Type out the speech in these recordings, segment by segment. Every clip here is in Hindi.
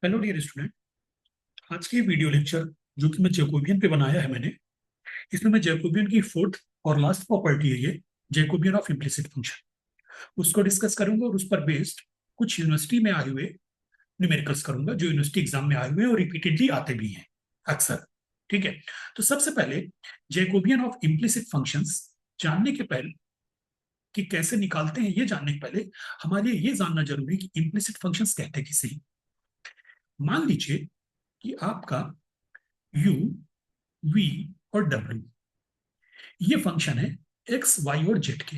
Hello dear student. आज की वीडियो लेक्चर जो कि मैं जैकोबियन पे बनाया है मैंने, इसमें मैं जैकोबियन की फोर्थ और लास्ट प्रॉपर्टी है ये जैकोबियन ऑफ इम्प्लिसिट फंक्शन, उसको डिस्कस करूंगा और उस पर बेस्ड कुछ यूनिवर्सिटी में आए हुए न्यूमेरिकल्स करूंगा जो यूनिवर्सिटी एग्जाम में आए हुए हैं और रिपीटेडली आते भी हैं अक्सर। ठीक है, तो सबसे पहले जैकोबियन ऑफ इम्प्लिसिट फंक्शंस जानने के पहले कि कैसे निकालते हैं ये जानने के पहले हमारे लिए ये जानना जरूरी है कि इम्प्लिसिट फंक्शंस कहते हैं किसे। मान लीजिए कि आपका u, v और w ये फंक्शन है x, y और z के।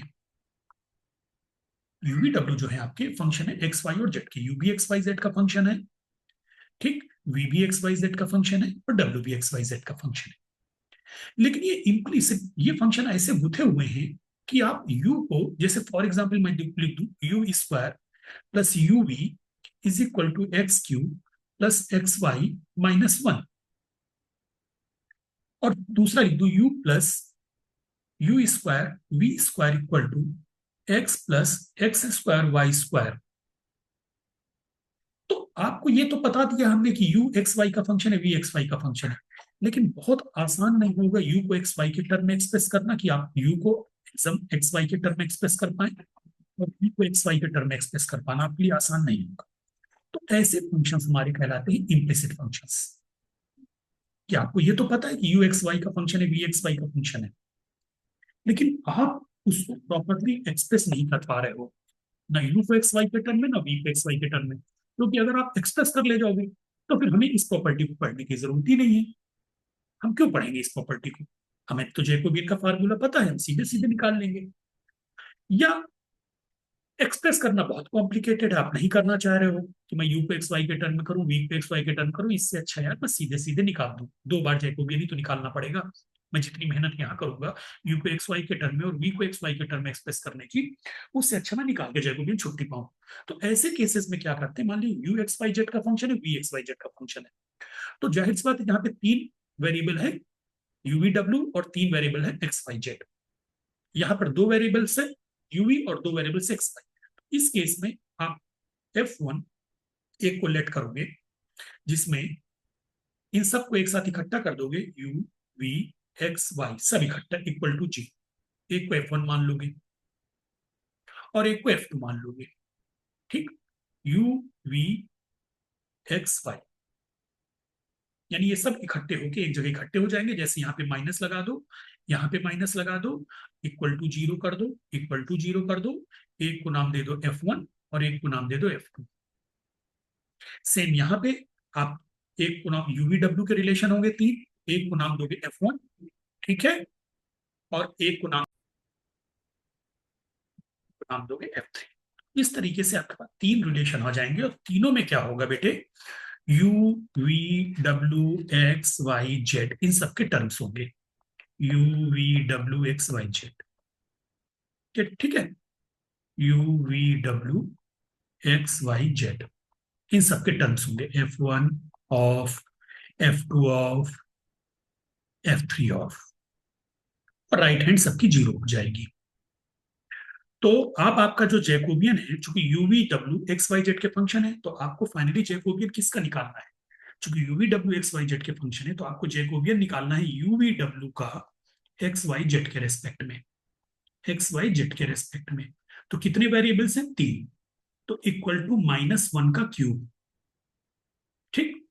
u v w जो है आपके फंक्शन है x, y और z के। u भी x, y, z का फंक्शन है, ठीक। v भी x, y, z का फंक्शन है और w भी x, y, z का फंक्शन है। लेकिन ये इम्प्लीसिट ये फंक्शन ऐसे गुथे हुए हैं कि आप u को, जैसे फॉर एग्जाम्पल मैं लिख दूं U square plus U V is equal to X Q plus X Y minus one, और दूसरा लिख दूं u plus U square V square equal to x plus X square Y square. तो आपको ये तो बता दिया हमने कि u एक्स वाई का फंक्शन है, v एक्स वाई का फंक्शन है, लेकिन बहुत आसान नहीं होगा u को एक्स वाई के टर्म में एक्सप्रेस करना, कि आप u को एक्स वाई के टर्म में एक्सप्रेस कर पाए और v को एक्स वाई के टर्म में एक्सप्रेस कर पाना आपके लिए आसान नहीं होगा। तो ऐसे फंक्शंस हमारे कहलाते हैं इम्प्लिसिट फंक्शंस। कि आपको ये तो पता है कि u एक्स वाई का फंक्शन है, v एक्स वाई का फंक्शन है, लेकिन आप उसको प्रॉपरली एक्सप्रेस नहीं कर पा रहे हो, ना यू को एक्स वाई के टर्म में ना वी को एक्स वाई के टर्म में। क्योंकि अगर आप एक्सप्रेस कर ले जाओगे तो फिर हमें इस प्रॉपर्टी को पढ़ने की जरूरत ही नहीं है। हम क्यों पढ़ेंगे इस प्रॉपर्टी को? हमें तो जैकोबियन का फार्मूला पता है, हम सीधे सीधे निकाल लेंगे। या एक्सप्रेस करना बहुत कॉम्प्लिकेटेड है, आप नहीं करना चाह रहे हो कि मैं यू को एक्स वाई के टर्म में करूं, वी को एक्स वाई के टर्म करूं, इससे अच्छा यार मैं सीधे सीधे निकाल दूं, दो बार जैकोबियन ही तो निकालना पड़ेगा। मैं जितनी मेहनत यहाँ करूंगा यू को एक्स वाई के टर्म में और वी को एक्स वाई के टर्म में एक्सप्रेस करने की, उससे अच्छा मैं निकाल के जैकोबियन छुट्टी पाऊं। तो ऐसे केसेस में क्या करते हैं, मान लीजिए यू एक्स वाई जेड का फंक्शन है, वी एक्स वाई जेड का फंक्शन है, तो जाहिर सी बात है यहाँ पे तीन वेरिएबल है यूवी डब्ल्यू और तीन वेरिएबल है एक्स वाई जेड। यहाँ पर दो वेरिएबल्स है यूवी और दो वेरिएबल्स एक्स वाई। इस केस में आप F1 एक को लेट करोगे जिसमें इन सबको एक साथ इकट्ठा कर दोगे, u v x y सब इकट्ठा इक्वल टू g। एक को F1 मान लोगे और एक को F2 मान लोगे, ठीक। u v x y यानी ये सब इकट्ठे होके एक जगह इकट्ठे हो जाएंगे। जैसे यहाँ पे माइनस लगा दो, यहाँ पे माइनस लगा दो, इक्वल टू जीरो कर दो, इक्वल टू जीरो कर दो। एक को नाम दे दो F1 और एक को नाम दे दो F2। सेम यहाँ पे आप एक को नाम यूवी डब्ल्यू के रिलेशन होंगे तीन, एक को नाम दोगे F1, ठीक है, और एक को नाम दोगे F3। इस तरीके से आपके पास तीन रिलेशन हो जाएंगे और तीनों में क्या होगा बेटे, U V W X Y Z इन सबके टर्म्स होंगे, U V W X Y Z, ठीक है, U V W X Y Z इन सबके टर्म्स होंगे, F1 of, F2 of, F3 of, और राइट हैंड सबकी जीरो हो जाएगी। तो अब आपका जो जैकोबियन है, चूंकि U V W X Y Z के फंक्शन है, तो आपको फाइनली जैकोबियन किसका निकालना है? चूंकि U V W X Y Z के फंक्शन है तो आपको जैकोबियन निकालना है यूवी डब्ल्यू का एक्स वाई जेड के रेस्पेक्ट में, एक्स वाई जेड के रेस्पेक्ट में। तो कितने वेरिएबल्स हैं? तीन। तो इक्वल टू -1 का क्यूब, ठीक।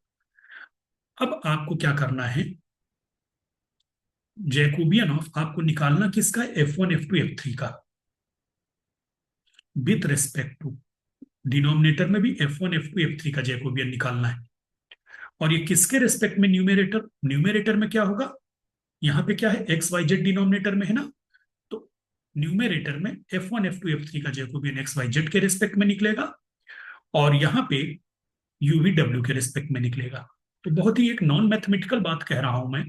अब आपको क्या करना है, जैकोबियन ऑफ आपको निकालना किसका? F1 F2 F3 का, विथ रेस्पेक्ट टू डिनोमिनेटर में भी F1 F2 F3 का जैकोबियन निकालना है। और ये किसके रेस्पेक्ट में? न्यूमेरेटर। न्यूमेरेटर में क्या होगा, यहाँ पे क्या है, एक्स वाई जेड डिनोमिनेटर में है ना, तो न्यूमेरेटर में F1 F2 F3 का जैकोबियन एक्स वाई जेड के रेस्पेक्ट में निकलेगा और यहाँ पे यूवी डब्ल्यू के रेस्पेक्ट में निकलेगा। तो बहुत ही एक नॉन मैथमेटिकल बात कह रहा हूं मैं,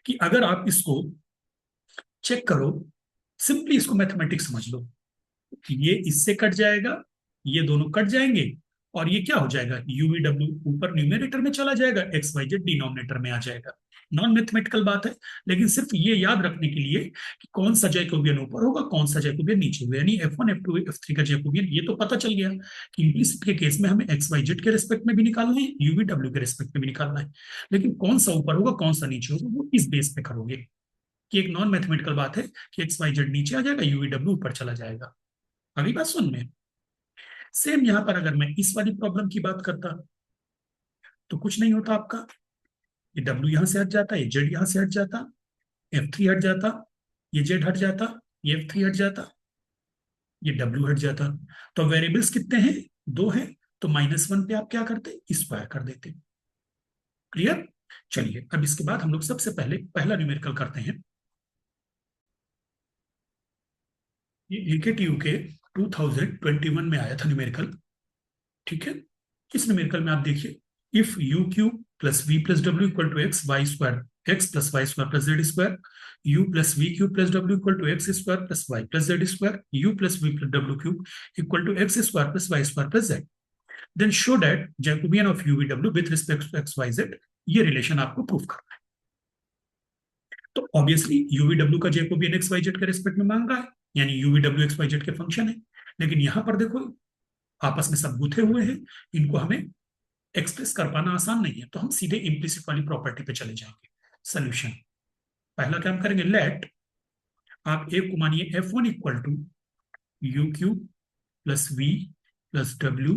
कि अगर आप इसको चेक करो, सिंपली इसको मैथमेटिक्स समझ लो, ये इससे कट जाएगा, ये दोनों कट जाएंगे और ये क्या हो जाएगा, यूवी डब्ल्यू ऊपर न्यूमेरेटर में चला जाएगा, एक्स वाई जेड डिनोमिनेटर में आ जाएगा। नॉन मैथमेटिकल बात है, लेकिन सिर्फ ये याद रखने के लिए कि कौन सा जैकोबियन ऊपर होगा, कौन सा जैकोबियन नीचे होगा, यानी F1 F2 F3 का जैकोबियन ये तो पता चल गया कि इम्प्लिसिट के केस में हमें एक्स वाई जेड के रिस्पेक्ट में भी निकालना है, यूवी डब्ल्यू के रिस्पेक्ट में भी निकालना है, लेकिन कौन सा ऊपर होगा कौन सा नीचे होगा वो इस बेस पे करोगे कि एक नॉन मैथमेटिकल बात है कि एक्स वाई जेड नीचे आ जाएगा, यूवी डब्ल्यू ऊपर चला जाएगा। अगली बात सुन में, सेम यहां पर अगर मैं इस वाली प्रॉब्लम की बात करता तो कुछ नहीं होता आपका, ये डब्ल्यू यहां से हट जाता, ये जेड यहां से हट जाता, F3 हट जाता, ये जेड हट जाता, ये F3 हट जाता, ये डब्ल्यू हट जाता। तो वेरिएबल्स कितने हैं, दो हैं, तो -1 पे आप क्या करते, स्क्वायर कर देते। क्लियर। चलिए अब इसके बाद हम लोग सबसे पहले पहला न्यूमेरिकल करते हैं। ये एकेटीयू के 2021 में आया था न्यूमेरिकल, ठीक है। इस न्यूमेरिकल में आप देखिए, if you cube plus V plus W equal to X Y square X plus Y square plus Z square, U plus we cube plus W equal to x square plus Y plus Z square, U plus V plus W cube equal to x square plus Y square plus Z, then show that Jacobian of U V W with respect to X Y Z, ये रिलेशन आपको प्रूव करना है। तो ऑब्वियसली यूवी डब्ल्यू का जैकोबियन एक्स वाई जेड के रिस्पेक्ट में मांग रहा है, यानी U V W X Y Z के फंक्शन है, लेकिन यहां पर देखो आपस में सब गुथे हुए हैं, इनको हमें एक्सप्रेस कर पाना आसान नहीं है, तो हम सीधे इम्प्लिसिट वाली प्रॉपर्टी पे चले जाएंगे। सोल्यूशन, पहला क्या हम करेंगे, लेट आप एक को मानिए F1 equal to you cube plus V plus W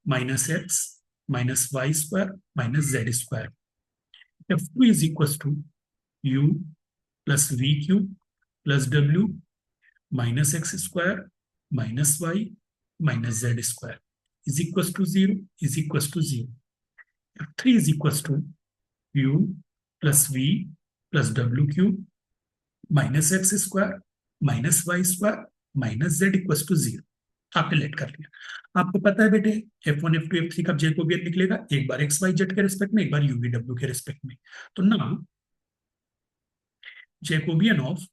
minus x minus Y square minus Z square, F2 is equal to U plus we cube plus W minus X square minus Y minus Z square is equal to zero, is equal to zero. F3 is equals to u plus v plus w cube minus X square minus Y square minus Z equal to zero. आपने लेट कर लिया। आपको पता है बेटे F1 F2 F3 का जैकोबियन निकलेगा, एक बार एक्स वाई जेड के रिस्पेक्ट में, एक बार यूवी डब्ल्यू के रिस्पेक्ट में। तो now Jacobian of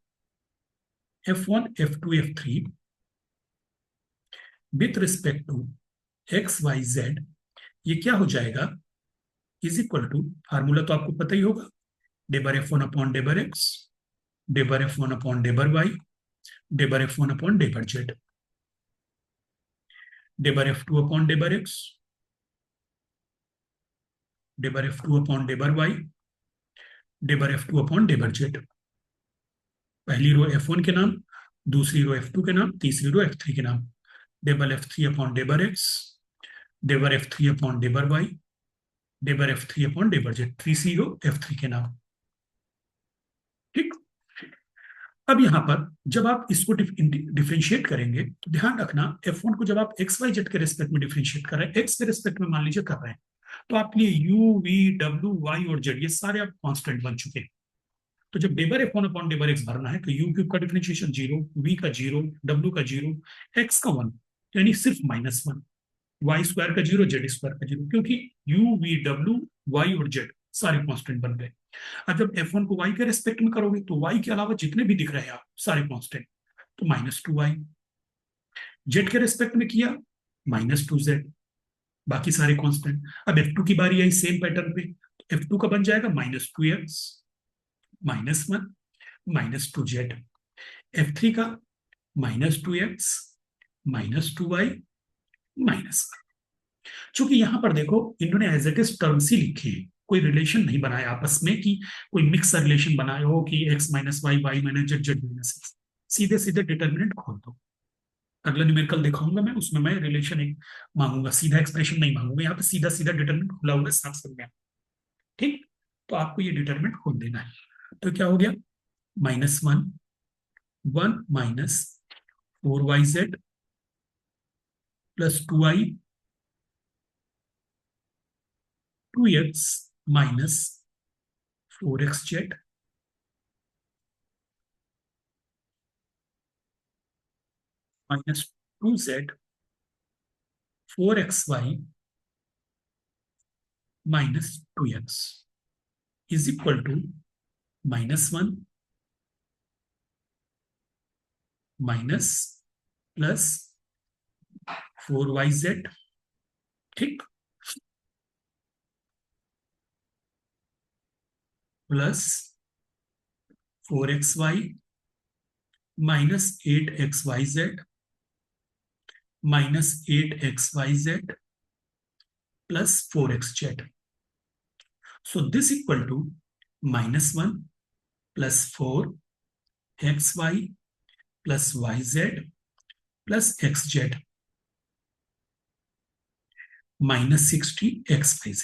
F1 F2 F3 with respect to X Y Z, ये क्या हो जाएगा, इज इक्वल टू, फार्मूला तो आपको पता ही होगा, डेबर F1 अपॉन डेबर एक्स, डेबर F1 अपॉन डेबर वाई, डेबर F1 अपॉन डेबर जेड, डेबर F2 अपॉन डेबर एक्स, डेबर F2 अपॉन डेबर वाई, डेबर F2 अपॉन डेबर जेड। पहली रो F1 के नाम, दूसरी रो F2 के नाम, तीसरी रो F3 के नाम, डेबर F3 अपॉन डेबर एक्स, डेबर F3 अपॉन डेबर वाई, डेबर F3 अपॉन डेबर जेड, तीसरी रो F3 के नाम। ठीक। अब यहां पर जब आप इसको डिफ्रेंशिएट करेंगे तो ध्यान रखना, F1 को जब आप एक्स वाई जेड के रिस्पेक्ट में डिफ्रेंशिएट कर रहे हैं, एक्स के रिस्पेक्ट में मान लीजिए कर रहे हैं, तो आपके लिए यू वी डब्ल्यू वाई और जेड ये सारे अब कांस्टेंट बन चुके हैं। तो जब डेबर F1 अपॉन डेबर एक्स भरना है तो यू क्यूब का डिफरेंशिएशन जीरो, वी का जीरो, डब्ल्यू का जीरो, एक्स का वन, यानी सिर्फ -1, वाई स्क्वायर का जीरो, जेड स्क्वायर का जीरो, क्योंकि यू वी डब्ल्यू वाई और जेड सारे कांस्टेंट बन गए। अब जब F1 को y के रेस्पेक्ट में करोगे तो y के अलावा जितने भी दिख रहे हैं आप सारे कांस्टेंट, तो -2y, जेड के रेस्पेक्ट में किया -2z, बाकी सारे कांस्टेंट। अब F2 की बारी आई सेम पैटर्न पे, F2 का बन जाएगा -2x -1 -2z, F3 का -2x -2y -1। चूंकि यहां पर देखो इन्होंने एज इट इज टर्म्स ही लिखे हैं, कोई रिलेशन नहीं बनाया आपस में कि कोई मिक्स रिलेशन बनाया हो कि x minus Y Y minus Z Z minus X, सीधे सीधे डिटर्मिनेंट खोल दो। अगला न्यूमेरिकल दिखाऊंगा मैं, उसमें मैं रिलेशन एक मांगूंगा, सीधा एक्सप्रेशन नहीं मांगूंगा, यहाँ पे सीधा सीधा डिटर्मिनेंट खुला हुआ साफ समझ में। ठीक। तो आपको ये डिटर्मिनेंट खोल देना है। तो क्या हो गया, -1 1 minus 4yz plus 2i 2x minus 4xz minus 2z 4xy minus 2x is equal to -1 minus plus 4yz। ठीक। Plus 4xy minus 8xyz minus 8xyz plus 4xz. So this equal to -1 plus 4xy plus yz plus xz minus 60xyz.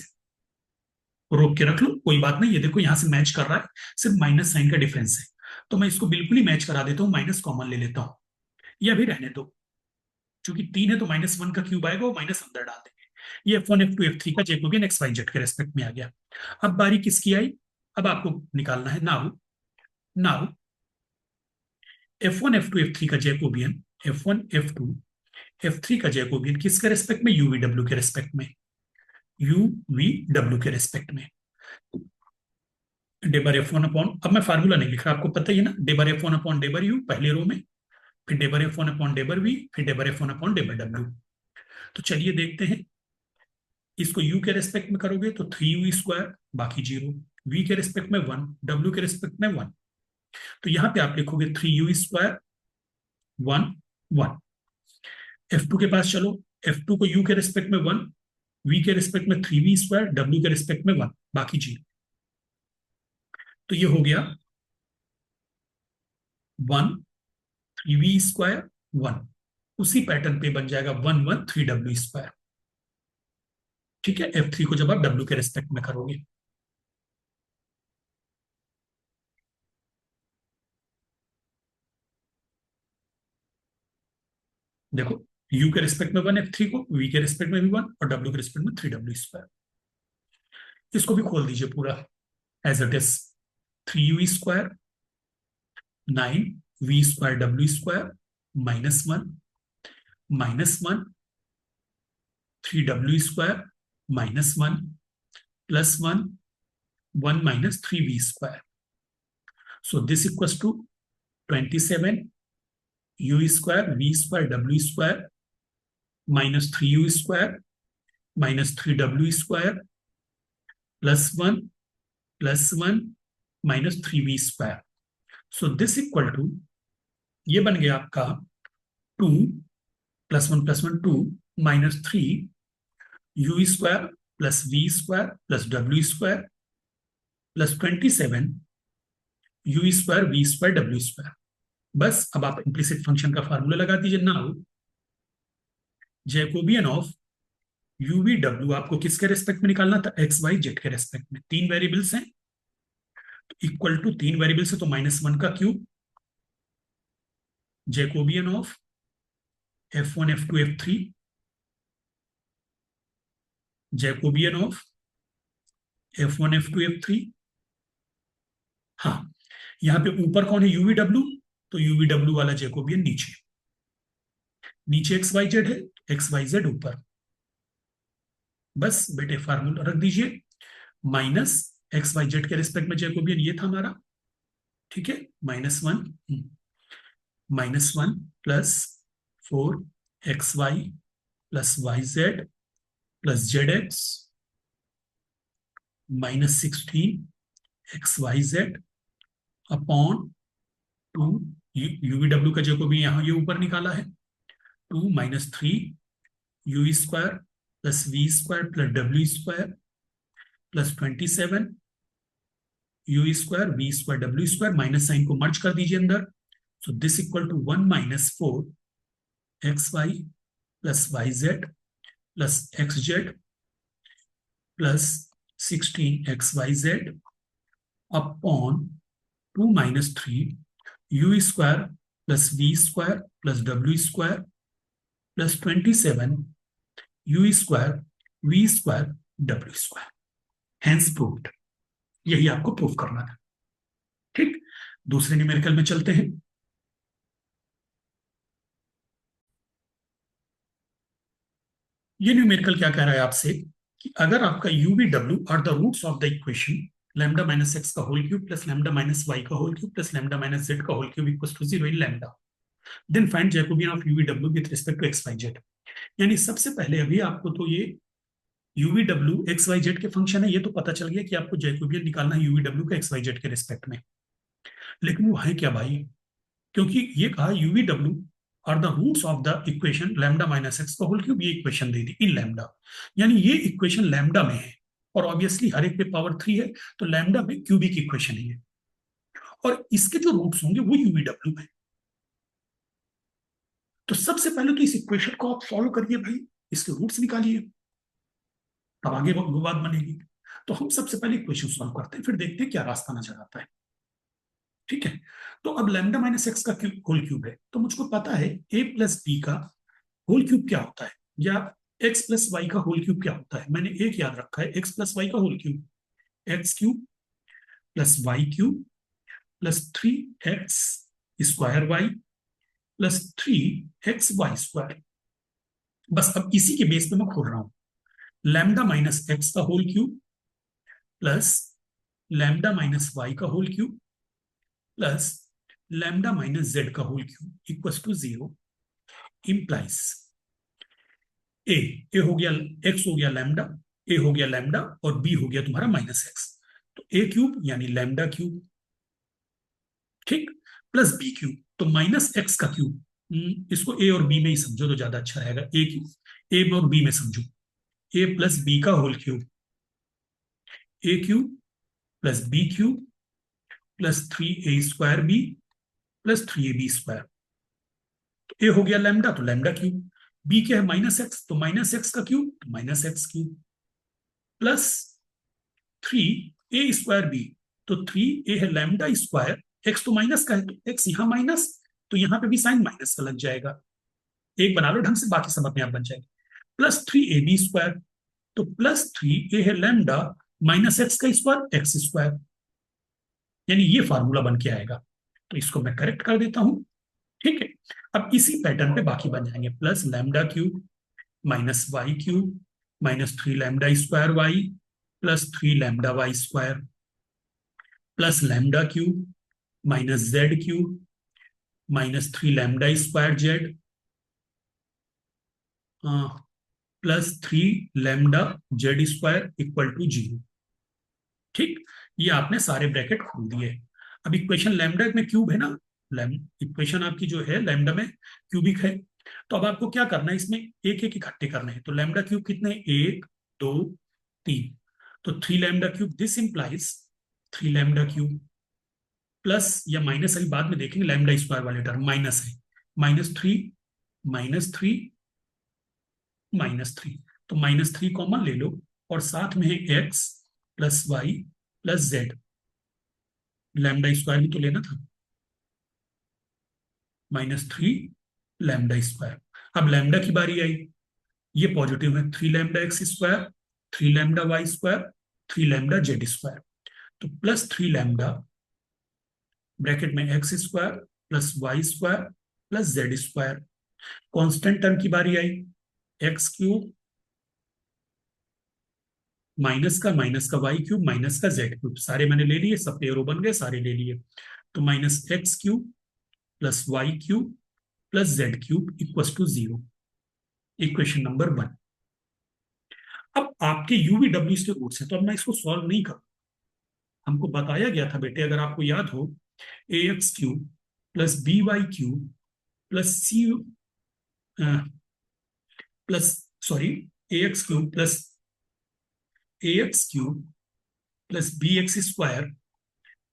रोक के रख लो, कोई बात नहीं. ये देखो यहां से मैच कर रहा है, सिर्फ माइनस साइन का डिफरेंस है. तो मैं इसको बिल्कुल ही मैच करा देता हूँ, माइनस कॉमन ले लेता हूँ. यह भी रहने दो, चूंकि 3 है तो -1 का क्यूब आएगा, वो माइनस अंदर डाल देंगे. ये F1 F2 F3 का जैकोबियन एक्स वाई जेड के रेस्पेक्ट में आ गया. अब बारी किसकी आई? अब आपको निकालना है now. Now F1 F2 F3 का जैकोबियन, F1 F2 F3 का जैकोबियन किसके रेस्पेक्ट में? UVW के रेस्पेक्ट में. UVW के रेस्पेक्ट में. डेबर F1 अपॉन, अब मैं फार्मूला नहीं लिख रहा, आपको पता ही है ना. डेबर F1 अपॉन डेबर U पहले रो में, फिर डेबर F1 अपॉन डेबर V, फिर डेबर F1 अपॉन डेबर W. तो चलिए देखते हैं. इसको U के रेस्पेक्ट में करोगे तो 3U², बाकी 0. V के रेस्पेक्ट में 1, W के रेस्पेक्ट में 1. तो यहां पे आप लिखोगे 3U², 1 1. F2 के पास चलो. F2 को U के रेस्पेक्ट में 1, V के रेस्पेक्ट में 3V², W के रेस्पेक्ट में 1, बाकी 0. तो ये हो गया 1 3V², 1. उसी पैटर्न पे बन जाएगा 1 1 3W². ठीक है. F3 को जब आप W के रेस्पेक्ट में करोगे, देखो U के रेस्पेक्ट में 1 F3 को, V के रेस्पेक्ट में भी 1 और W के रेस्पेक्ट में 3W². इसको भी खोल दीजिए पूरा as it is. 3U², 9V²W² -1 -1 3W² -1 plus 1 1 minus 3V². So this equals to 27 U² V² W² minus 3U² minus 3W² plus 1 minus 3V². So this equal to, ये बन गया आपका 2 plus 1 2 minus 3 U² plus V² plus W² plus 27 U² V² W². बस अब आप इम्प्लिसिट फंक्शन का फार्मूला लगा दीजिए. नाउ जैकोबियन ऑफ UVW आपको किसके रेस्पेक्ट में निकालना था? एक्स वाई जेड के रेस्पेक्ट में. 3 वेरिएबल्स हैं, इक्वल टू 3 वेरिएबल्स है तो -1 का cube. Jacobian of F1 F2 F3, Jacobian of F1 F2 F3. हाँ, यहां पे ऊपर कौन है? UVW. तो UVW वाला जैकोबियन नीचे, नीचे XYZ है, XYZ ऊपर. बस बेटे फार्मूला रख दीजिए. माइनस XYZ के रिस्पेक्ट में जैकोबियन ये था हमारा. ठीक है. -1 plus 4XY plus YZ plus ZX minus 16XYZ upon 2. UVW का जैकोबियन यहां ये ऊपर निकाला है. 2 - 3U² plus V² plus W² plus 27 U² V² W². Minus sign को मर्ज कर दीजिए अंदर. So this equal to 1 - 4XY plus YZ plus XZ plus 16XYZ upon 2 - 3U² plus V² plus W² plus 27 U² V² W². Hence proved. यही आपको प्रूव करना था. ठीक. दूसरे न्यूमेरिकल में चलते हैं. ये न्यूमेरिकल क्या कह रहा है आपसे कि अगर आपका UVW are the roots of the equation lambda minus x का whole cube plus lambda minus Y का whole cube plus lambda minus Z का whole cube equals to 0 in lambda, then find Jacobian of UVW with respect to XYZ. यानी सबसे पहले अभी आपको तो ये U V W X Y Z के फंक्शन है, ये तो पता चल गया कि आपको जैकोबियन निकालना है यूवी डब्ल्यू का एक्स वाई जेड के रिस्पेक्ट में। लेकिन वो है क्या भाई? क्योंकि ये कहा U V W are the roots of the equation lambda minus x का होल क्यूब, ये इक्वेशन दे दी इन लैम्डा, यानी ये इक्वेशन लैम्डा में है, और ऑब्वियसली हर एक पे पावर 3 है, तो लैम्डा में क्यूबिक इक्वेशन है ये, और इसके जो रूट्स होंगे वो यूवी डब्ल्यू है। तो सबसे पहले तो इस इक्वेशन को आप सॉल्व करिए भाई, इसके रूट्स निकालिए, तब आगे वो बात बनेगी। तो हम सबसे पहले इक्वेशन सॉल्व करते हैं, फिर देखते हैं क्या रास्ता नजर आता है। ठीक है, तो अब लैम्डा माइनस एक्स का होल क्यूब है, तो मुझको पता है ए प्लस बी का होल क्यूब क्या होता है, या एक्स प्लस वाई का होल क्यूब क्या होता है। मैंने एक याद रखा है, एक्स प्लस वाई का whole cube, X cube plus Y cube plus 3x square Y plus 3xy square. बस अब इसी के बेस पे मैं खोल रहा हूं, लैम्डा माइनस एक्स का whole cube plus lambda minus Y का whole cube plus lambda minus Z का whole cube equal to 0 implies A, A हो गया, एक्स हो गया लैम्डा, ए हो गया लैम्डा, और बी हो गया तुम्हारा माइनस एक्स, तो ए क्यूब यानी लैम्डा क्यूब, ठीक, प्लस बी क्यूब, तो माइनस एक्स का क्यूब, इसको ए और बी में ही समझो तो ज्यादा अच्छा रहेगा, ए क्यूब ए और बी में समझो, ए प्लस बी का whole cube, A cube plus B cube plus 3a square B plus 3ab square, तो ए हो गया लैम्डा तो लैम्डा क्यूब, बी क्या है माइनस एक्स, तो माइनस एक्स का क्यूब तो minus X cube plus 3a square B, तो 3a है लैम्डा स्क्वायर, एक्स तो माइनस का है तो एक्स यहां माइनस, तो यहां पे भी साइन माइनस का लग जाएगा, एक बना लो ढंग से, बाकी सब अपने आप बन जाएगा, प्लस 3ab स्क्वायर, तो प्लस 3a है लैम्डा माइनस एक्स का स्क्वायर एक्स स्क्वायर, यानी ये फार्मूला बन के आएगा, तो इसको मैं करेक्ट कर देता हूं। ठीक है, अब इसी पैटर्न पे बाकी बन जाएंगे, plus lambda cube minus Y cube minus 3 lambda square Y plus 3 lambda Y square plus lambda cube minus Z cube minus 3 lambda square Z plus 3 lambda Z square equal to 0। ठीक, ये आपने सारे ब्रैकेट खोल दिए। अब इक्वेशन लैम्डा में क्यूब है ना, इक्वेशन आपकी जो है लैम्डा में क्यूबिक है, तो अब आपको क्या करना है, इसमें एक एक इकट्ठे करने हैं, तो लैम्डा क्यूब कितने, 1 2 3, तो 3 lambda cube, this implies 3 lambda cube plus या माइनस, अभी बाद में देखेंगे, लैम्डा स्क्वायर वाले टर्म माइनस है, -3 -3 -3, तो -3 कॉमन ले लो, और साथ में है X plus Y plus Z, lambda square भी तो लेना था, -3 लैम्डा स्क्वायर। अब लैम्डा की बारी आई, ये पॉजिटिव है, 3 lambda X square 3 lambda Y square 3 lambda Z square, तो प्लस 3 लैम्डा ब्रैकेट में X square plus Y square plus Z square, constant term की बारी आई, एक्स क्यूब माइनस का वाई क्यूब माइनस का जेड क्यूब, सारे मैंने ले लिए, सब पेरो बन गए, सारे ले लिए, तो minus X cube plus Y cube plus Z cube equal to 0, equation number 1। अब आपके यूवी डब्ल्यू के रूट्स हैं, तो अब मैं इसको सॉल्व नहीं करूं, हमको बताया गया था बेटे, अगर आपको याद हो, A X cube plus B Y cube plus C plus sorry A X cube plus A X cube plus B X square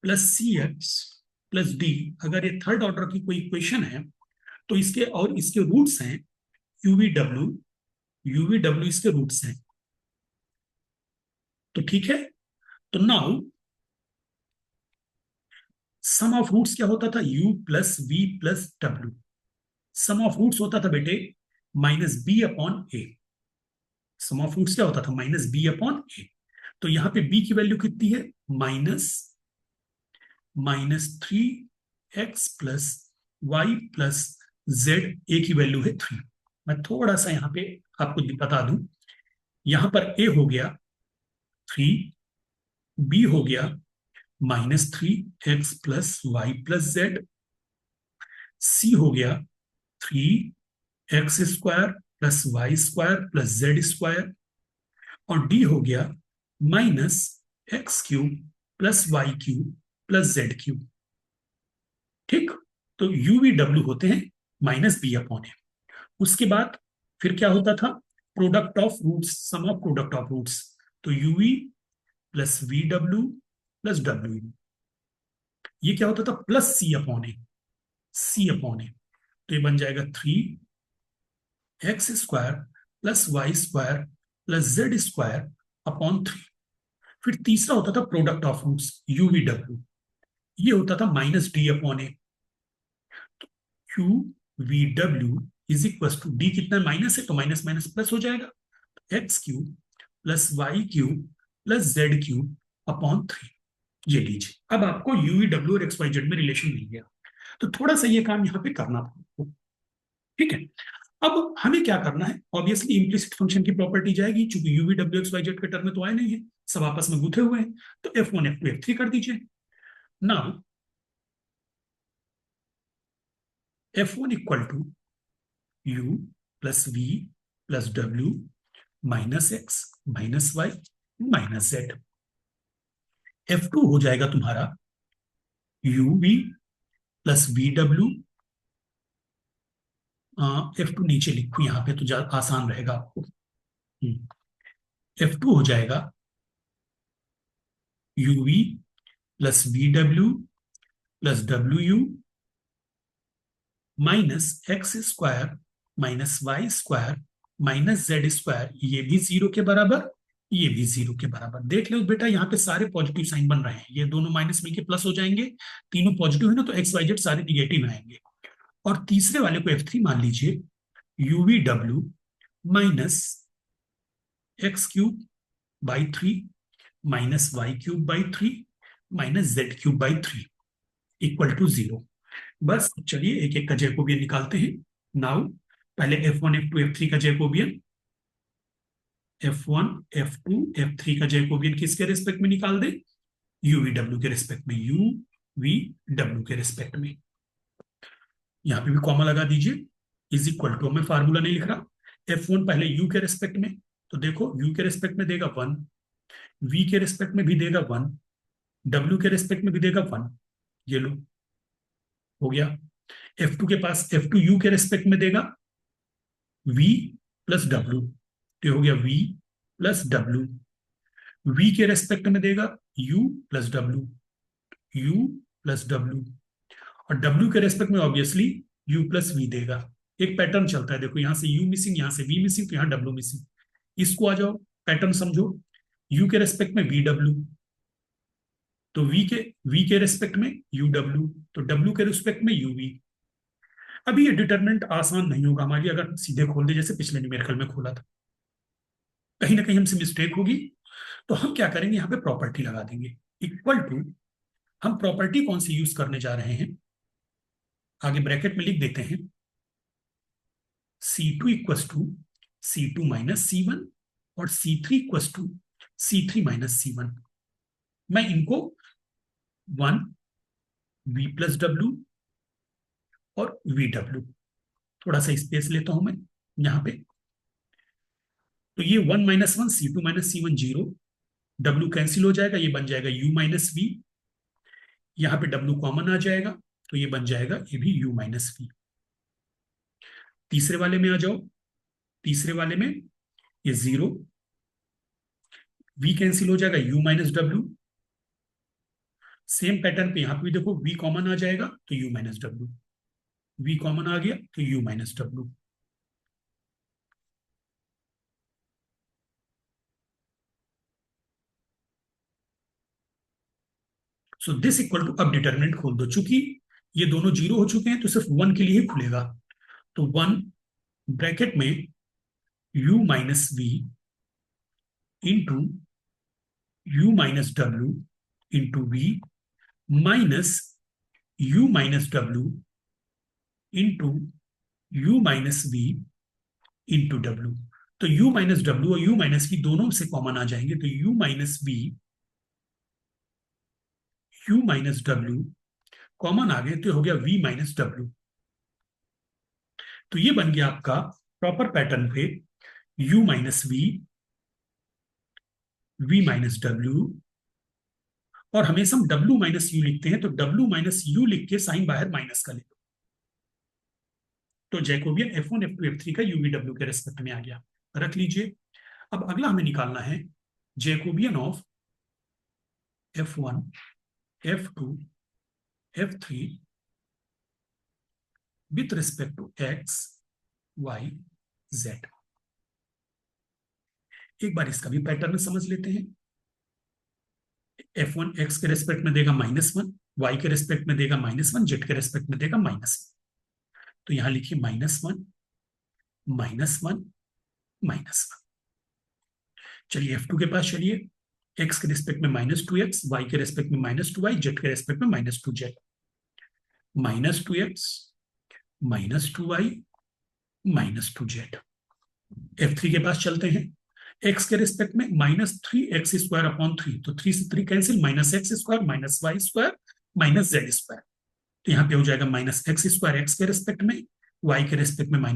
plus C X plus D, अगर ये थर्ड ऑर्डर की कोई इक्वेशन है, तो इसके और इसके रूट्स हैं यूवी डब्ल्यू, यूवी डब्ल्यू इसके रूट्स हैं, तो ठीक है, तो नाउ सम ऑफ रूट्स क्या होता था, u plus V plus W, sum of roots होता था बेटे -b/a, सम ऑफ रूट्स क्या होता था, -b/a, तो यहां पे b की वैल्यू कितनी है, -3x plus Y plus Z, A की वैल्यू है 3। मैं थोड़ा सा यहां पे आपको बता दूं, यहां पर a हो गया 3, b हो गया -3x plus Y plus Z, c हो गया 3x square plus Y square plus Z square, और डी हो गया minus X cube plus Y cube plus Z cube. ठीक, तो यू वी डब्ल्यू होते हैं माइनस बी अपॉन ए। उसके बाद फिर क्या होता था, product of roots, sum of product of roots, तो U V plus V W plus W U, ये क्या होता था plus C upon A, C upon A. तो ये बन जाएगा 3x² plus y² plus z² upon 3। फिर तीसरा होता था product of roots U V W, ये होता था minus D upon A. Q V W is equal to D, कितना माइनस है तो माइनस माइनस प्लस हो जाएगा, X cube plus Y cube plus Z cube upon 3। ये लीजिए, अब आपको यूवी डब्ल्यू और एक्स वाई जेड में रिलेशन मिल गया। तो थोड़ा सा ये काम यहाँ पे करना पड़ेगा। ठीक है, अब हमें क्या करना है, ऑब्वियसली इम्प्लिसिट फंक्शन की प्रॉपर्टी जाएगी, चूंकि U V W X Y Z के टर्म में तो आए नहीं है, सब आपस में गुथे हुए हैं, तो F1 F2 F3 कर दीजिए। Now F1 equal to U plus V plus W minus x minus Y minus Z. F2 हो जाएगा तुम्हारा U V plus V W, F2 नीचे लिखू यहाँ पे तो ज्यादा आसान रहेगा आपको। F2 हो जाएगा U V plus V W plus W U minus x² minus y² minus z², ये भी जीरो के बराबर, ये भी जीरो के बराबर। देख लो बेटा, यहाँ पे सारे पॉजिटिव साइन बन रहे हैं, ये दोनों माइनस मिलके प्लस हो जाएंगे, तीनों पॉजिटिव है ना, तो एक्स वाई जेड सारे निगेटिव आएंगे। और तीसरे वाले को F3 मान लीजिए, U V W minus x³/3 minus y³/3 minus z³/3 equal to 0। बस चलिए एक एक का जैकोबियन निकालते हैं। नाउ पहले F1 F2 F3 का जैकोबियन, F1 F2 F3 का जैकोबियन किसके रिस्पेक्ट में निकाल दे, यू वी डब्ल्यू के रिस्पेक्ट में, यू वी डब्ल्यू के रिस्पेक्ट में। यहां पे भी कॉमा लगा दीजिए, इज इक्वल टू, मैं फार्मूला नहीं लिख रहा, F1 पहले यू के रिस्पेक्ट में, तो देखो यू के रिस्पेक्ट में देगा 1, वी के रिस्पेक्ट में भी देगा 1, डब्ल्यू के रिस्पेक्ट में भी देगा 1, ये लो हो गया। F2 के पास F2 यू के रिस्पेक्ट में देगा v प्लस डब्ल्यू, तो हो गया v प्लस डब्ल्यू। v के रेस्पेक्ट में देगा u plus W, u plus W. और w के रेस्पेक्ट में ऑब्वियसली u प्लस v देगा। एक पैटर्न चलता है, देखो यहां से u मिसिंग, यहां से v मिसिंग, तो यहां w मिसिंग। इसको आ जाओ, पैटर्न समझो, u के रेस्पेक्ट में v डब्ल्यू, तो v के रेस्पेक्ट में u डब्ल्यू, तो w के रेस्पेक्ट में u v। अभी ये डिटरमिनेंट आसान नहीं होगा हमारी, अगर सीधे खोल दे जैसे पिछले न्यूमेरिकल में खोला था, कहीं ना कहीं हमसे मिस्टेक होगी। तो हम क्या करेंगे, यहाँ पे प्रॉपर्टी लगा देंगे, इक्वल टू, हम प्रॉपर्टी कौन सी यूज करने जा रहे हैं, आगे ब्रैकेट में लिख देते हैं, C2 equals to C2 minus C1 और C3 equals to C3 minus C1। मैं इनको 1 V प्लस डब्ल्यू और वी डब्ल्यू, थोड़ा सा स्पेस लेता हूं मैं यहां पे, तो ये 1 minus 1 C2 minus C1 0, W cancel हो जाएगा, ये बन जाएगा u माइनस वी, यहां पे w कॉमन आ जाएगा, तो ये बन जाएगा ये भी u माइनस वी। तीसरे वाले में आ जाओ, तीसरे वाले में ये 0, v कैंसिल हो जाएगा, u minus W. Same pattern पे यहां पे भी देखो v कॉमन आ जाएगा तो u minus W, v common आ गया तो u minus W. So this equal to, अब डिटरमिनेंट खोल दो, चूंकि ये दोनों जीरो हो चुके हैं तो सिर्फ 1 के लिए ही खुलेगा, तो 1 ब्रैकेट में u minus V into u minus W into V minus u minus W into u minus V into W. तो u माइनस डब्ल्यू और u माइनस वी दोनों से कॉमन आ जाएंगे, तो u minus V, u minus W common आ गए, तो हो गया v माइनस डब्ल्यू। तो ये बन गया आपका प्रॉपर पैटर्न पे u minus V v minus W, और हमेशा हम w माइनस यू लिखते हैं, तो w माइनस यू लिख के साइन बाहर माइनस का ले लो, तो जैकोबियन F1 F2 F3 का u v w के रेस्पेक्ट में आ गया, रख लीजिए। अब अगला हमें निकालना है Jacobian of F1 F2 F3 with respect to x y z। एक बार इसका भी पैटर्न समझ लेते हैं। F1 x के रेस्पेक्ट में देगा -1, y के रेस्पेक्ट में देगा -1, z के रेस्पेक्ट में देगा -1। तो यहां लिखिए -1 -1 -1। चलिए F2 के पास चलिए, x के रेस्पेक्ट में -2x, y के रेस्पेक्ट में -2y, z के रेस्पेक्ट में -2z। -2x -2y -2z। F3 के पास चलते हैं, x के रिस्पेक्ट में -3x² अपॉन 3, तो 3 से 3 कैंसिल, -x² -y² -z²। तो यहाँ पे हो जाएगा -x² x के रिस्पेक्ट में, y के रिस्पेक्ट में -y²,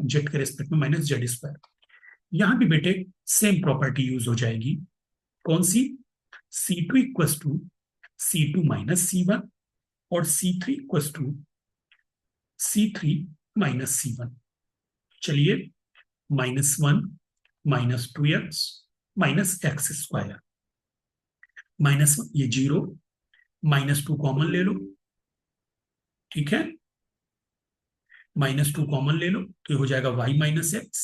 z के रिस्पेक्ट में -z²। यहां भी बेटे सेम प्रॉपर्टी यूज हो जाएगी, कौन सी? C2 equal to C2 minus C1 और C3 equal to C3 minus C1। चलिए -1 -2x -x², -1 ये 0, -2 कॉमन ले लो, ठीक है, -2 कॉमन ले लो तो ये हो जाएगा y माइनस एक्स,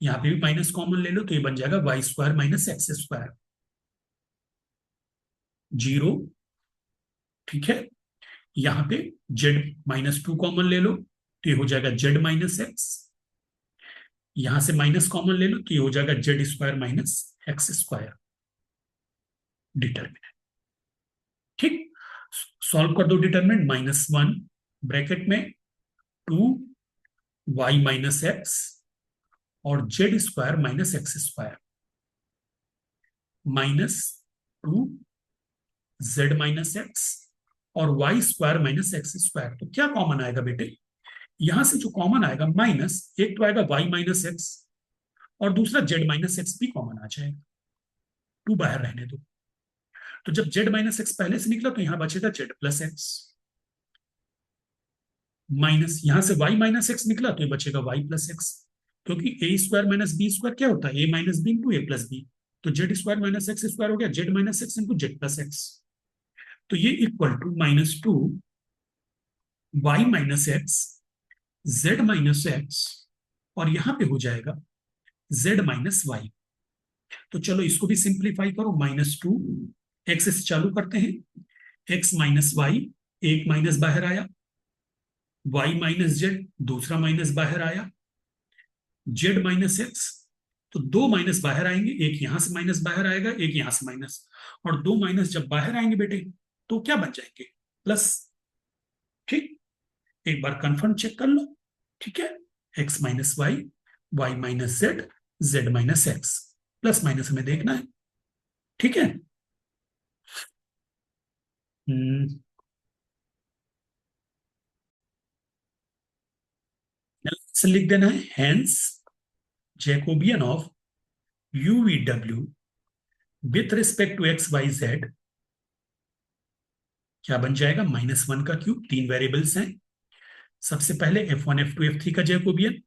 यहां पे भी माइनस कॉमन ले लो तो ये बन जाएगा y² माइनस x², 0, ठीक है। यहां पे z -2 कॉमन ले लो तो ये हो जाएगा z माइनस एक्स, यहां से माइनस कॉमन ले लो तो ये हो जाएगा z² माइनस x²। डिटरमिनेंट, ठीक, सॉल्व कर दो डिटरमिनेंट। -1 ब्रैकेट में 2 y माइनस एक्स और z² minus x² -2 z minus X और y² माइनस x²। तो क्या कॉमन आएगा बेटे? यहां से जो कॉमन आएगा माइनस, एक तो आएगा y माइनस एक्स और दूसरा z माइनस एक्स भी कॉमन आ जाएगा, 2 बाहर रहने दो। तो जब z माइनस एक्स पहले से निकला तो यहां बचेगा z प्लस एक्स, माइनस यहां से y माइनस एक्स निकला तो ये बचेगा y प्लस एक्स, क्योंकि a² माइनस b² क्या होता है? a minus B into a plus B. तो z² माइनस x² हो गया z minus X into z plus X. तो ये equal to -2 y minus X z minus X और यहां पे हो जाएगा z माइनस वाई। तो चलो इसको भी सिंप्लीफाई करो, -2 x से चालू करते हैं, x माइनस वाई, एक माइनस बाहर आया, y माइनस जेड, दूसरा माइनस बाहर आया, z माइनस एक्स, तो 2 माइनस बाहर आएंगे, एक यहां से माइनस बाहर आएगा, एक यहां से माइनस, और 2 माइनस जब बाहर आएंगे बेटे तो क्या बन जाएंगे? प्लस, ठीक, एक बार कंफर्म चेक कर लो, ठीक है, x minus Y, Y minus Z, Z minus x, plus minus हमें देखना है, ठीक है। लिख देना है, hence Jacobian of u v w with respect to x y z क्या बन जाएगा? -1 का क्यूब, 3 वेरिएबल्स हैं। सबसे पहले F1 F2 F3 का जैकोबियन,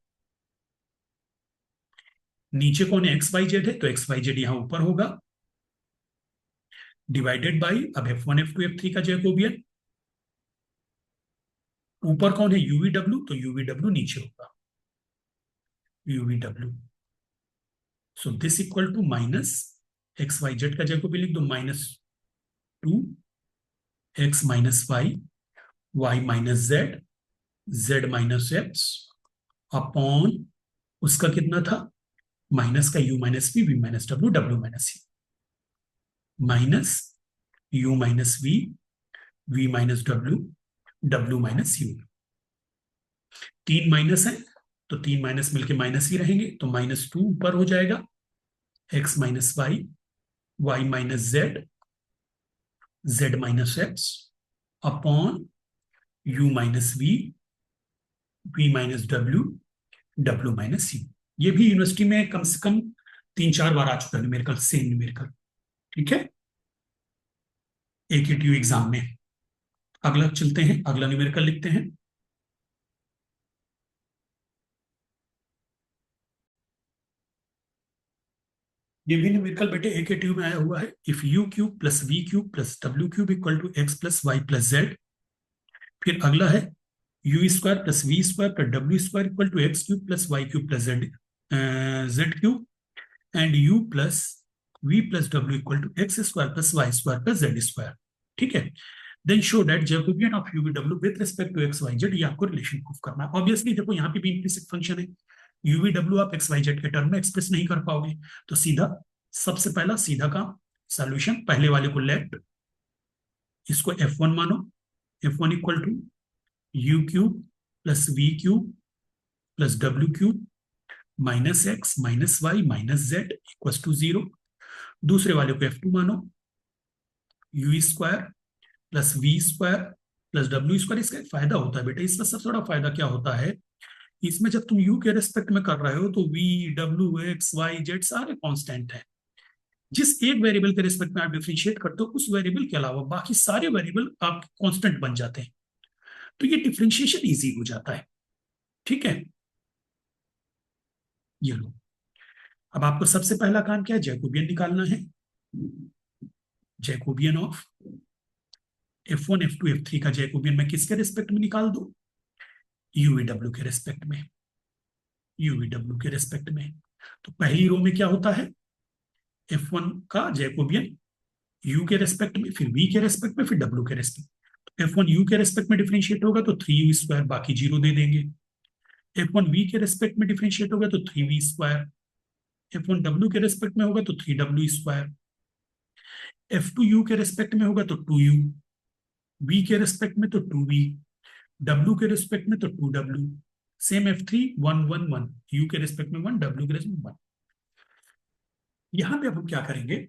नीचे कौन है? एक्स वाई जेड है, तो एक्स वाई जेड यहां ऊपर होगा, डिवाइडेड बाई अब F1 F2 F3 का जैकोबियन, ऊपर कौन है? यूवी डब्ल्यू, तो यूवी डब्ल्यू नीचे होगा, यूवी डब्ल्यू। So this equal to minus x Y z का जैकोबियन लिख दो, -2 x minus Y, Y minus Z, Z minus x upon उसका कितना था? माइनस का u माइनस वी माइनस डब्ल्यू, डब्ल्यू minus u, minus u minus v minus डब्ल्यू, डब्ल्यू माइनस यू। 3 माइनस है तो 3 माइनस मिलके माइनस ही रहेंगे, तो -2 ऊपर हो जाएगा, x minus Y, Y minus Z, Z minus x upon u minus v minus डब्ल्यू, डब्ल्यू माइनस यू। ये भी यूनिवर्सिटी में कम से कम 3-4 बार आ चुका है न्यूमेरिकल, सेम न्यूमेरिकल। ठीक है, AKTU एग्जाम में। अगला चलते हैं, अगला न्यूमेरिकल लिखते हैं। ये भी न्यूमेरिकल बेटे AKTU में आया हुआ है। If you cube plus we cube plus W cube equal to x plus Y plus z. फिर अगला है u square plus v square plus डब्ल्यू square equal to x cube plus Y cube plus z, z cube, and u plus v plus W equal to x square plus Y square plus Z square. ठीक है, then show that Jacobian of u w with respect to X Y Z, ये आपको रिलेशन प्रूफ करना है। ऑब्वियसली देखो यहाँ पे भी इम्प्लिसिट फंक्शन है, u v w आप एक्स वाई जेड के टर्म में एक्सप्रेस नहीं कर पाओगे, तो सीधा सबसे पहला सीधा काम सॉल्यूशन, पहले वाले को लेफ्ट, इसको f1 मानो, f1 equal to you cube plus we cube plus W cube minus x minus Y minus Z equal to 0। दूसरे वाले को f2 मानो, u square plus v square plus डब्ल्यू स्क्वायर। इसका एक फायदा होता है बेटा, इसका सबसे बड़ा फायदा क्या होता है, इसमें जब तुम u के रेस्पेक्ट में कर रहे हो तो v w x y z सारे कांस्टेंट हैं। जिस एक वेरिएबल के रेस्पेक्ट में आप डिफरेंशिएट करते हो, उस वेरिएबल के अलावा बाकी सारे वेरिएबल आप कांस्टेंट बन जाते हैं, तो ये डिफरेंशिएशन इजी हो जाता है। ठीक है, ये लो। अब आपको सबसे पहला काम क्या है, जैकोबियन निकालना है। Jacobian of f1 f2 f3 का जैकोबियन मैं किसके रेस्पेक्ट में निकाल दूं, यूवीडब्ल्यू के रेस्पेक्ट में, यूवीडब्ल्यू के रेस्पेक्ट में। तो पहली रो में क्या होता है, f1 का जैकोबियन u के रेस्पेक्ट में, फिर v के रेस्पेक्ट में, फिर w के रेस्पेक्ट। तो f1 u के रेस्पेक्ट में डिफरेंशिएट होगा तो 3u स्क्वायर, बाकी 0 दे देंगे। f1 v के रेस्पेक्ट में डिफरेंशिएट होगा तो 3v स्क्वायर, f1 w के रेस्पेक्ट में होगा तो 3w स्क्वायर, f2 u के रेस्पेक्ट में होगा तो 2u, v के रेस्पेक्ट में तो 2v, w के रेस्पेक्ट में तो 2w। सेम f3 1 1 1, u के रेस्पेक्ट में 1, w के रेस्पेक्ट में 1। यहां पे अब हम क्या करेंगे,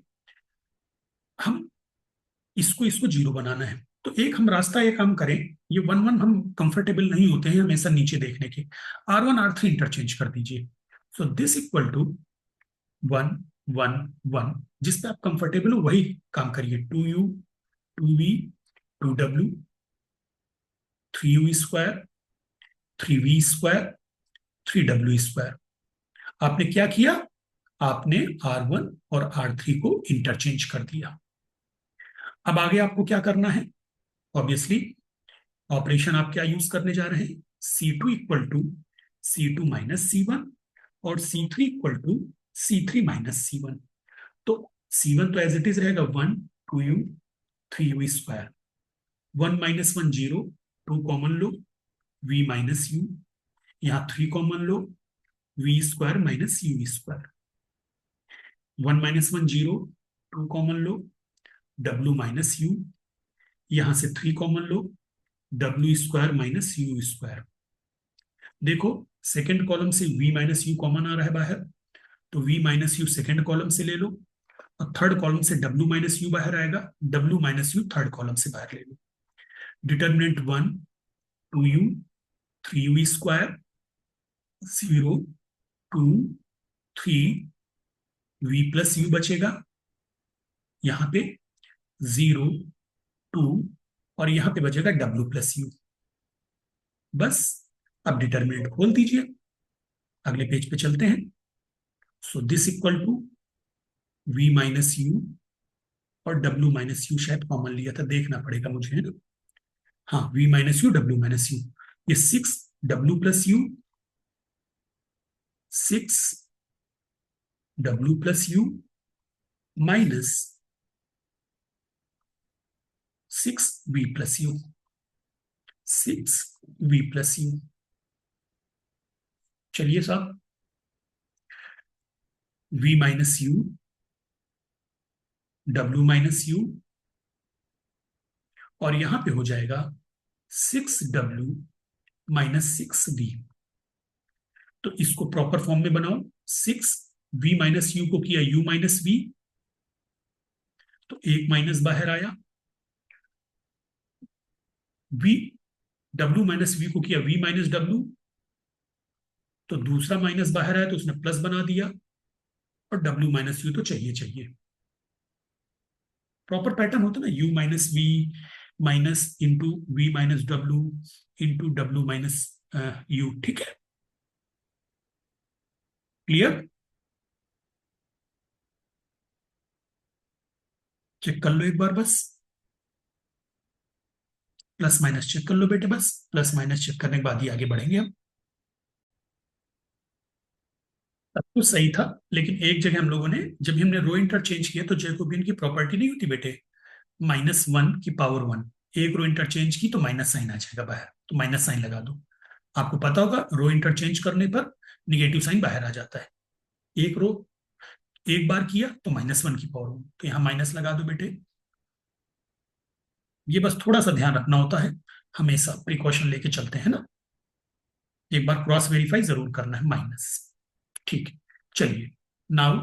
हम इसको इसको 0 बनाना है। तो एक हम रास्ता ये काम करें, ये 1 1 हम कंफर्टेबल नहीं होते हैं हमेशा नीचे देखने के, r1 r3 इंटरचेंज कर दीजिए। सो दिस इक्वल टू 1 1 1, जिस पे आप कंफर्टेबल हो वही काम करिए। 2u 2v 2w 3u square 3v square 3w square. आपने क्या किया, आपने R1 और R3 को इंटरचेंज कर दिया। अब आगे आपको क्या करना है, ऑब्वियसली ऑपरेशन आप क्या यूज करने जा रहे हैं, C2 equal to C2 minus C1 और C3 equal to C3 minus C1। तो C1 तो एज इट इज रहेगा 1 2u 3u square, 1 minus 1 0, 2 common लो v माइनस u, यहाँ 3 कॉमन लो v square minus u square, 1 minus 1 0, 2 common लो w माइनस u, यहां से 3 कॉमन लो w square minus u square. देखो सेकेंड कॉलम से v माइनस u कॉमन आ रहा है बाहर, तो v minus u second column से ले लो, और थर्ड कॉलम से w माइनस u बाहर आएगा, w minus u third column से बाहर ले लो। Determinant 1 2u 3u square 0 2 3 v plus u बचेगा, यहां पे 0 2 और यहां पे बचेगा w प्लस u। बस अब डिटर्मिनेंट खोल दीजिए, अगले पेज पे चलते हैं। So this equal to v minus u और w माइनस यू, शायद कॉमन लिया था, देखना पड़ेगा मुझे, है ना। हाँ, v minus u w minus u, ये 6 w plus u 6 w plus u minus 6 v plus u, 6 v plus u. चलिए साहब, v minus u w minus u और यहां पे हो जाएगा 6w माइनस 6v। तो इसको प्रॉपर फॉर्म में बनाओ, 6v माइनस यू को किया u माइनस v, तो एक माइनस बाहर आया, v w माइनस v को किया v माइनस w, तो दूसरा माइनस बाहर आया तो उसने प्लस बना दिया, और W माइनस यू तो चाहिए चाहिए। प्रॉपर पैटर्न होता है ना, U minus v minus into V minus W into W minus you. ठीक है, क्लियर? चेक कर लो एक बार बस, प्लस माइनस चेक कर लो बेटे, बस प्लस माइनस चेक करने के बाद ही आगे बढ़ेंगे हम। सब कुछ सही था, लेकिन एक जगह हम लोगों ने, जब हमने रो इंटरचेंज किया तो जैकोबियन की प्रॉपर्टी नहीं होती बेटे, -1 की पावर 1, एक रो इंटरचेंज की तो माइनस साइन आ जाएगा बाहर, तो माइनस साइन लगा दो। आपको पता होगा रो इंटरचेंज करने पर निगेटिव साइन बाहर आ जाता है। एक रो एक बार किया तो -1 की पावर 1, तो यहाँ माइनस लगा दो बेटे। ये बस थोड़ा सा ध्यान रखना होता है, हमेशा प्रिकॉशन लेके चलते हैं ना, एक बार क्रॉस वेरीफाई जरूर करना है माइनस। ठीक है, चलिए नाउ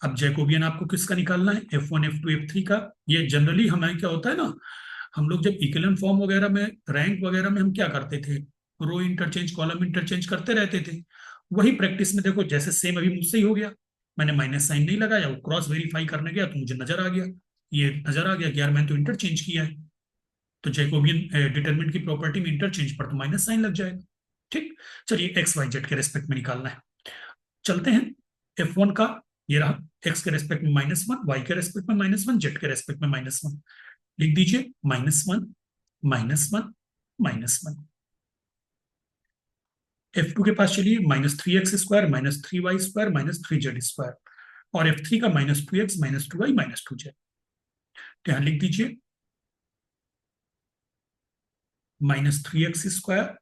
अब जैकोबियन आपको किसका निकालना है, F1 F2 F3 का। ये जनरली हमें क्या होता है ना, हम लोग जब इक्विवेलेंट फॉर्म वगैरह में, रैंक वगैरह में हम क्या करते थे, रो इंटरचेंज कॉलम इंटरचेंज करते रहते थे। वही प्रैक्टिस में देखो, जैसे सेम अभी मुझसे ही हो गया, मैंने माइनस साइन नहीं लगाया, वो क्रॉस वेरीफाई करने गया तो मुझे नजर आ गया, ये नजर आ गया कि यार मैंने तो इंटरचेंज किया है। तो जैकोबियन डिटरमिनेंट की प्रॉपर्टी में इंटरचेंज पर तो माइनस साइन लग जाएगा। ठीक, चलिए एक्स वाई जेड के रेस्पेक्ट में निकालना है। चलते हैं, F1 का ये रहा, एक्स के रेस्पेक्ट में -1, वाई के रेस्पेक्ट में -1, जेड के रेस्पेक्ट में -1। लिख दीजिए -1 -1 -1। F2 के पास चलिए, -3x² -3y² -3z², और F3 का -2x -2y -2z। तो यहां लिख दीजिए -3x²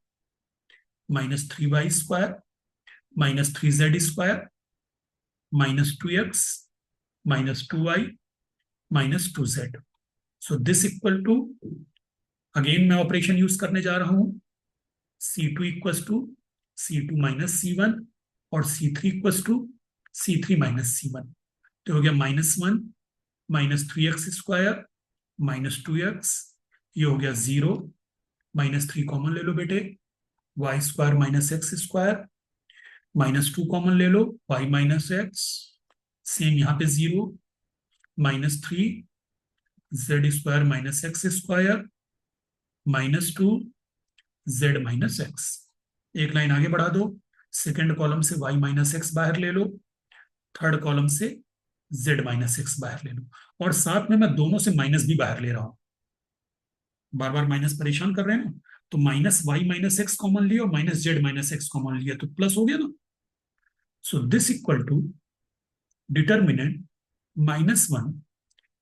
-3y² -3z² -2x -2y -2z। So this equal to, again मैं ऑपरेशन यूज करने जा रहा हूं, C2 equal to C2 minus C1 और C3 equal to C3 minus C1। तो हो गया -1 -3x² -2x, ये हो गया 0, -3 कॉमन ले लो बेटे, y² -x² -2 कॉमन ले लो, y -x, सेम यहाँ पे 0, -3 z² -x² -2 z -x। एक लाइन आगे बढ़ा दो, सेकेंड कॉलम से y -x बाहर ले लो, थर्ड कॉलम से z -x बाहर ले लो, और साथ में मैं दोनों से माइनस भी बाहर ले रहा हूं, बार बार माइनस परेशान कर रहे हैं ना, तो -y -x कॉमन लिया और -z -x कॉमन लिया तो प्लस हो गया ना। So this equal to determinant -1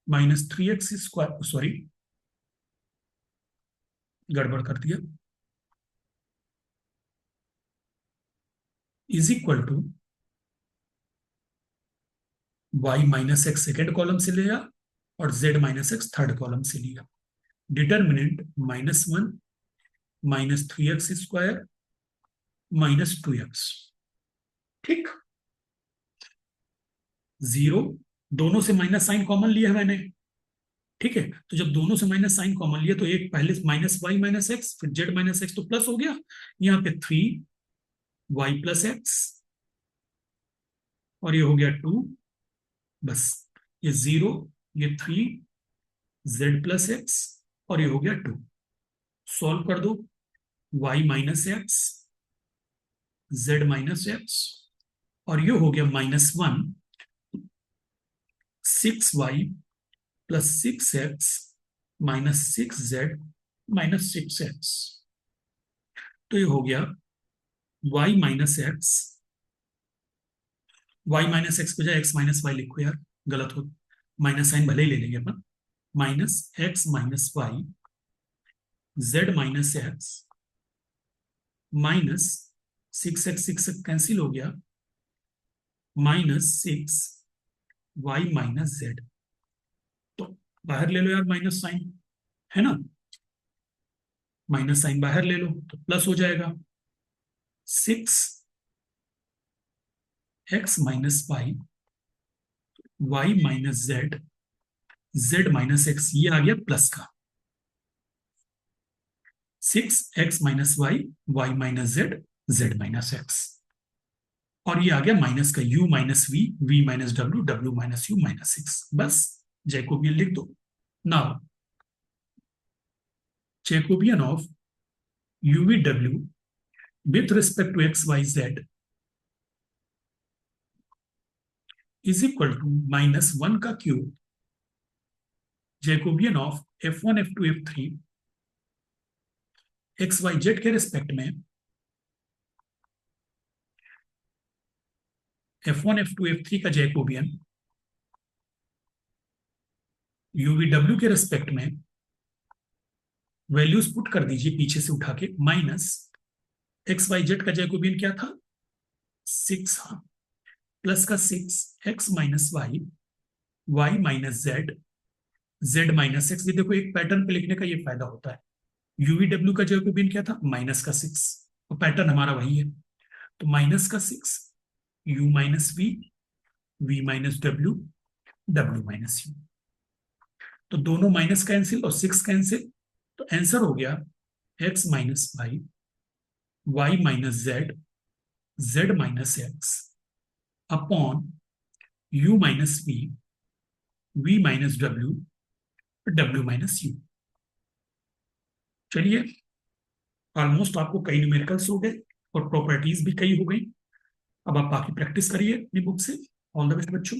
-3x², sorry गड़बड़ कर दिया, is equal to y -x second column से लिया और z -x थर्ड कॉलम से लिया। Determinant -1 -3x² -2x। ठीक, 0, दोनों से माइनस साइन कॉमन लिया है मैंने। ठीक है, तो जब दोनों से माइनस साइन कॉमन लिया तो एक पहले -y -x फिर z -x तो प्लस हो गया, यहाँ पे 3y + x और ये हो गया 2, बस ये 0, ये 3 z + x और ये हो गया 2। सॉल्व कर दो, y -x z -x और ये हो गया -1 6y + 6x -6z -6x। तो ये हो गया y -x, y -x की बजाय x -y लिखो यार, गलत हो, माइनस साइन भले ही ले लेंगे अपन, -x -y z -x -6x cancel हो गया, -6y -z। तो बाहर ले लो यार माइनस साइन, है ना, माइनस साइन बाहर ले लो तो प्लस हो जाएगा, 6x -y y -z z -x, ये आ गया प्लस का, 6x -y y -z z -x। और ये आ गया माइनस का u minus v minus w minus u minus 6। बस जैकोबियन लिख दो। Now Jacobian of uv with respect to x y z is equal to minus 1 का cube Jacobian of f1 f2 f3 x Y Z के रिस्पेक्ट में f1 f2 f3 का जैकोबियन uvw के रिस्पेक्ट में वैल्यूज पुट कर दीजिए पीछे से उठा के, माइनस एक्स वाई जेड का जैकोबियन क्या था 6, हाँ, प्लस का 6 x minus Y minus z minus x. भी देखो एक पैटर्न पे लिखने का ये फायदा होता है। यूवीडब्ल्यू का जैकोबियन क्या था माइनस का 6, तो पैटर्न हमारा वही है। तो माइनस का 6 u minus v minus w minus u। तो दोनों माइनस कैंसिल और 6 कैंसिल, तो आंसर हो गया x minus Y minus z minus x upon u minus v minus w minus u। चलिए, ऑलमोस्ट आपको कई न्यूमेरिकल्स हो गए और प्रॉपर्टीज भी कई हो गई। अब आप बाकी प्रैक्टिस करिए अपनी बुक से। ऑल द बेस्ट बच्चों।